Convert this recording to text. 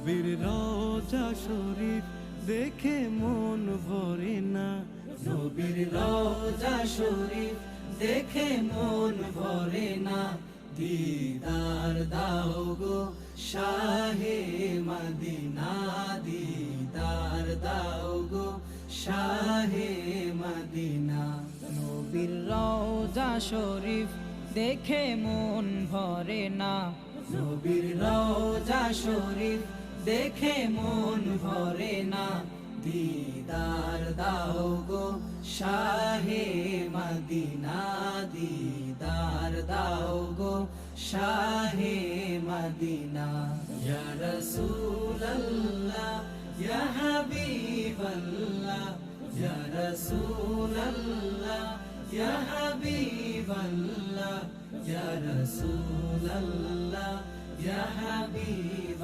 নবীর রওজা শরীফ দেখে মন ভরে না, নবীর রওজা শরীফ দেখে মন ভরে না। দিদার দাও গো শাহে মদিনা, দিদার দাও গো শাহে মদিনা। নবীর রওজা শরীফ দেখে মন ভরে না, নবীর রওজা শরীফ দেখে মন ভরে না। দিদার দাও গো শাহে মদিনা, দিদার দাও গো শাহে মদিনা। ইয়া রাসূলাল্লাহ ইয়া হাবিবাল্লাহ, ইয়া রাসূলাল্লাহ ইয়া হাবিবাল্লাহ, ইয়া রাসূলাল্লাহ ইয়া হাবিব